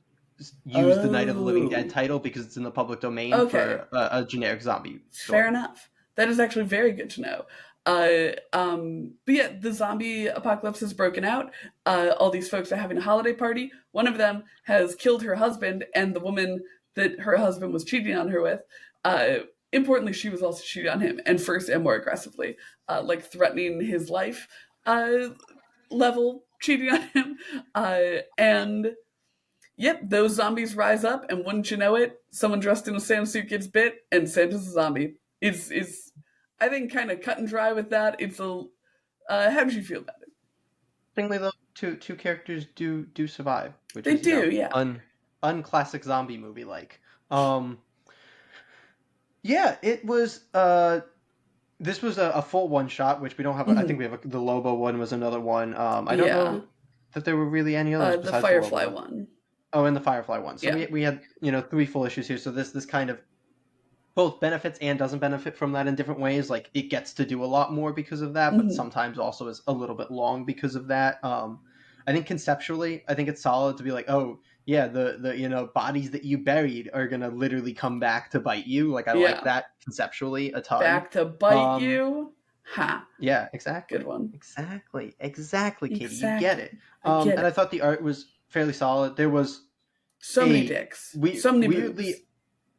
use the Night of the Living Dead Oh, title because it's in the public domain okay. for a generic zombie Fair story. enough. That is actually very good to know. But yeah, the zombie apocalypse has broken out. All these folks are having a holiday party. One of them has killed her husband and the woman that her husband was cheating on her with. Uh, Importantly, she was also cheating on him, and first and more aggressively, like threatening his life uh, level cheating on him. And yep, those zombies rise up, and wouldn't you know it, someone dressed in a Santa suit gets bit, and Santa's a zombie. Is I think kind of cut and dry with that. It's a how did you feel about it? Interestingly, though, two characters do survive, which They is do, yeah. un unclassic zombie movie like. Um, yeah, it was. This was a full one shot, which we don't have. I think we have the Lobo one was another one. I don't Yeah. know that there were really any others The besides the Lobo Firefly one. one. Oh, and the Firefly one. So Yeah. we had 3 full issues here. So this kind of both benefits and doesn't benefit from that in different ways. Like it gets to do a lot more because of that, but Hmm. sometimes also is a little bit long because of that. I think conceptually, I think it's solid to be like, oh yeah, the bodies that you buried are gonna literally come back to bite you. Like I like Yeah. that conceptually a ton. Back to bite Um, you. Ha. yeah, Good exactly, one. exactly, Katie, you get Exactly. it. I get And I it. thought the art was fairly solid. There was So many a dicks. So many boobs. weirdly,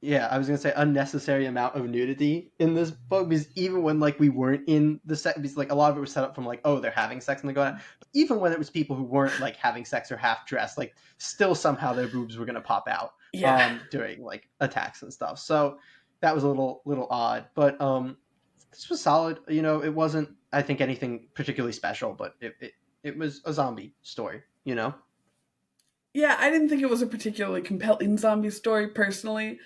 yeah, I was gonna say unnecessary amount of nudity in this book because even when like we weren't in the sex, because like a lot of it was set up from like, oh, they're having sex and they're going out. But even when it was people who weren't like having sex or half dressed, like still somehow their boobs were gonna pop out Yeah. during like attacks and stuff. So that was a little odd, but this was solid. It wasn't, I think, anything particularly special, but it was a zombie story. Yeah, I didn't think it was a particularly compelling zombie story personally.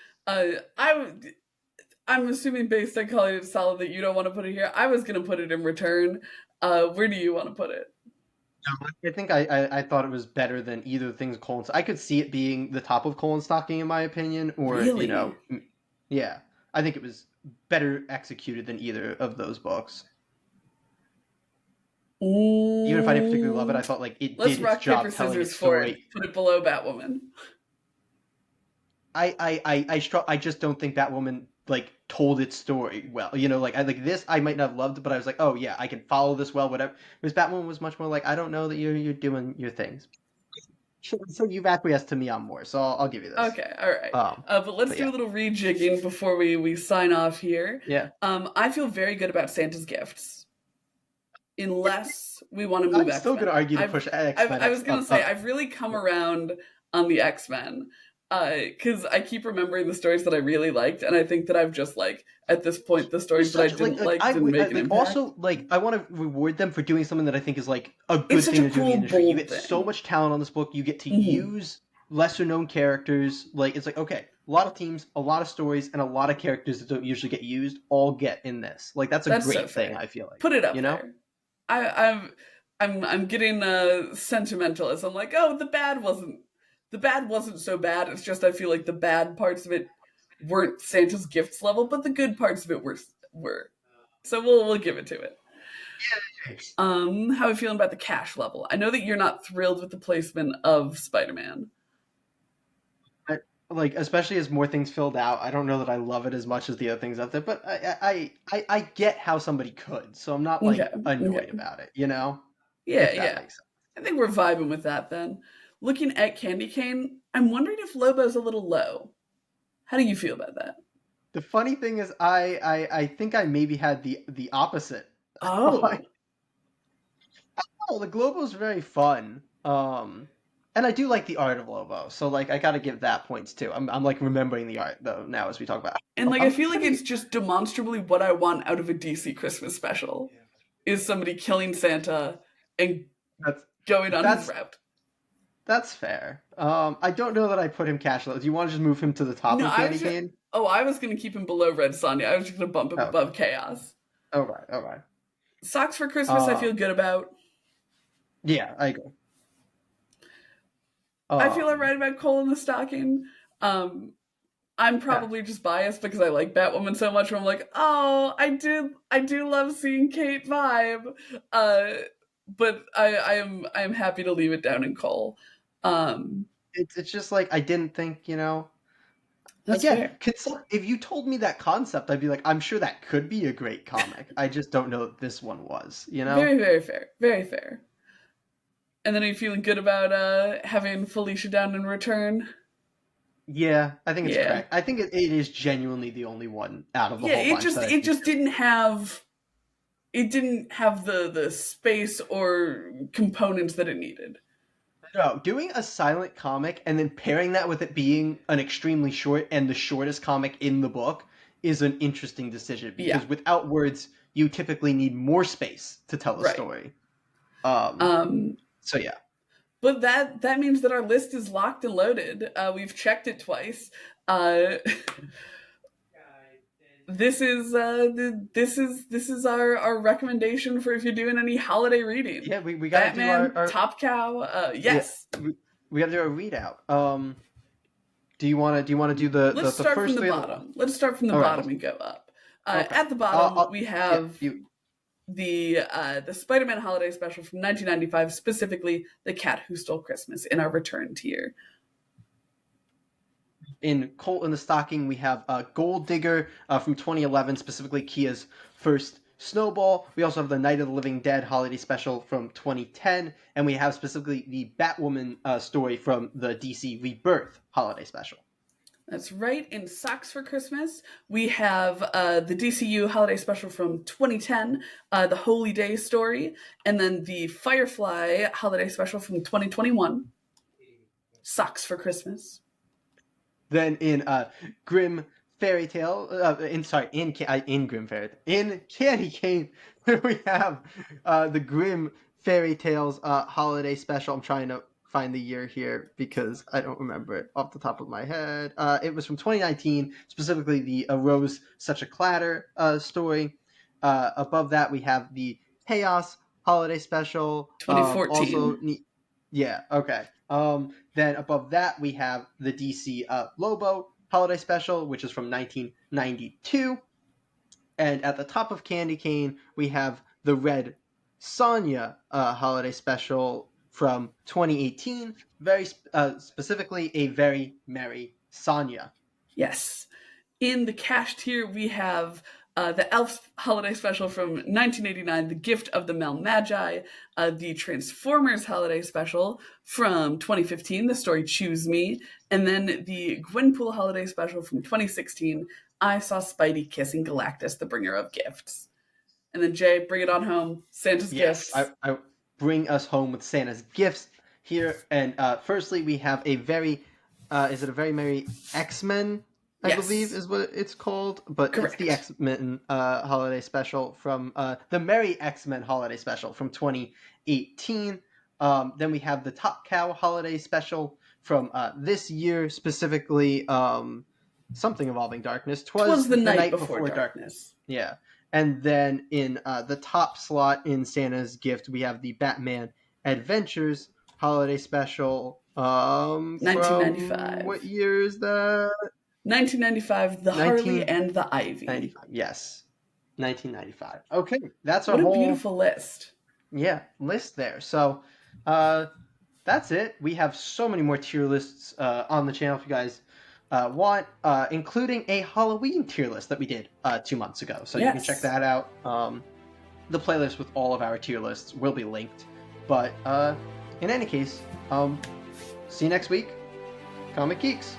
I'm assuming based on calling it solid that you don't want to put it here. I was gonna put it in return. Where do you want to put it? I think I thought it was better than either things Colin. I could see it being the top of Colin Stocking in my opinion, or Really? yeah, I think it was better executed than either of those books. Even if I didn't particularly love it, I Mm, thought like it let's did its rock paper job telling its scissors for it. story. Put it below Batwoman. I just don't think that woman like told its story well. Like I like this, I might not have loved it, but I was like, oh yeah, I can follow this well, whatever. Whereas Batwoman was much more like, I don't know that you're doing your things. So you've acquiesced to me on more, so I'll give you this. Okay, all right. Um, But let's but do yeah, a little rejigging before we sign off here. yeah. I feel very good about Santa's gifts, unless we want to move I'm X still gonna Men. argue to push X Men I was gonna up. say I've really come around on the X Men, because I keep remembering the stories that I really liked, and I think that I've just like at this point the They're stories that I such didn't like like didn't make an like impact. also like I want to reward them for doing something that I think is like a It's good such thing a to do in the cool, industry. You bold get so thing. much talent on this book. You get to Hmm. use lesser known characters. Like it's like okay, a lot of teams, a lot of stories, and a lot of characters that don't usually get used all get in this. Like that's a That's so great thing. fair. I feel like Put it you up know. there. I'm getting sentimental as I'm like, oh, the bad wasn't so bad. It's just I feel like the bad parts of it weren't Santa's gifts level, but the good parts of it were. So we'll give it to it. How are you feeling about the cash level? I know that you're not thrilled with the placement of Spider-Man. Like especially as more things filled out, I don't know that I love it as much as the other things out there, but I get how somebody could, so I'm not Okay, like annoyed okay, about it. yeah, If that yeah. makes sense. I think we're vibing with that then. Looking at Candy Cane, I'm wondering if Lobo's a little low. How do you feel about that? The funny thing is, I think I maybe had the opposite. Oh, Oh, the Globo's very fun. And I do like the art of Lobo, so like I gotta give that points too. I'm like remembering the art though now as we talk about. and like I I'm feel like it's pretty. just demonstrably what I want out of a DC Christmas special is somebody killing Santa and That's going on his that's route. that's fair. I don't know that I put him cash low. Do you want to just move him to the top No, of I Candy was just, Cane? oh, I was gonna keep him below Red Sonja. I was just gonna bump him Okay. above Chaos. All right. All right. Socks for Christmas, I feel Um. good about. Yeah, I agree. I feel Um. alright about Cole in the stocking. Um, I'm Yeah. probably just biased because I like Batwoman so much. Where I'm like, oh, I do love seeing Kate vibe. Uh, but I am happy to leave it down in Cole. Um, It's just like I didn't think. that's Again, fair. if you told me that concept, I'd be like, I'm sure that could be a great comic. I just don't know that this one was. Very very fair. Very fair. And then are you feeling good about having Felicia down in return? Yeah, I think it's Yeah. correct. I think it is genuinely the only one out of the Yeah, whole bunch that I it think. just didn't have the space or components that it needed. No, doing a silent comic and then pairing that with it being an extremely short and the shortest comic in the book is an interesting decision Yeah, because without words, you typically need more space to tell a right. story. Um, Um, so yeah. But that means that our list is locked and loaded. We've checked it twice. Uh, this is our recommendation for if you're doing any holiday reading. Yeah, we gotta Batman, do our Top Cow. yeah, Yes. we gotta do a readout. Do you wanna do Let's the start first from the three? bottom. Let's start from the All right. bottom and go up. Okay. At the bottom, we Yeah, have you the Spider-Man holiday special from 1995, specifically The Cat Who Stole Christmas in our return tier. in Colt in the Stocking, we have Gold Digger from 2011, specifically Kia's first Snowball. We also have the Night of the Living Dead holiday special from 2010, and we have specifically the Batwoman story from the DC Rebirth holiday special. That's right. In Socks for Christmas, we have the DCU holiday special from 2010, the Holy Day story, and then the Firefly holiday special from 2021, Socks for Christmas. Then in Grim Fairy Tale, in Grim Fairy in Candy Cane, we have the Grim Fairy Tales holiday special. I'm trying to find the year here because I don't remember it off the top of my head. It was from 2019, specifically the A Rose Such a Clatter story. Above that, we have the Chaos holiday special. 2014. Yeah, okay. Then above that, we have the DC Lobo holiday special, which is from 1992. And at the top of Candy Cane, we have the Red Sonja holiday special from 2018. Very specifically, A Very Merry Sonja. Yes. In the cash tier, we have the Elf holiday special from 1989, The Gift of the Mel Magi, the Transformers holiday special from 2015, the story Choose Me, and then the Gwenpool holiday special from 2016, I Saw Spidey Kissing Galactus, the Bringer of Gifts. And then Jay, bring it on home, Santa's Gifts. I bring us home with Santa's Gifts here. And firstly, we have a very, is it a Very Merry X-Men? I believe is what it's called, but Correct. It's the X-Men holiday special from the Merry X-Men holiday special from 2018. Then we have the Top Cow holiday special from this year, specifically something involving darkness. Twas the night before darkness. Yeah. And then in the top slot in Santa's Gift, we have the Batman Adventures holiday special. 1995. What year is that? 1995, the Harley and the Ivy. 95, yes. 1995. Okay, that's our What a whole beautiful list. Yeah, list there. So that's it. We have so many more tier lists on the channel if you guys want, including a Halloween tier list that we did 2 months ago. So you can check that out. The playlist with all of our tier lists will be linked. But in any case, see you next week. Comic Geeks.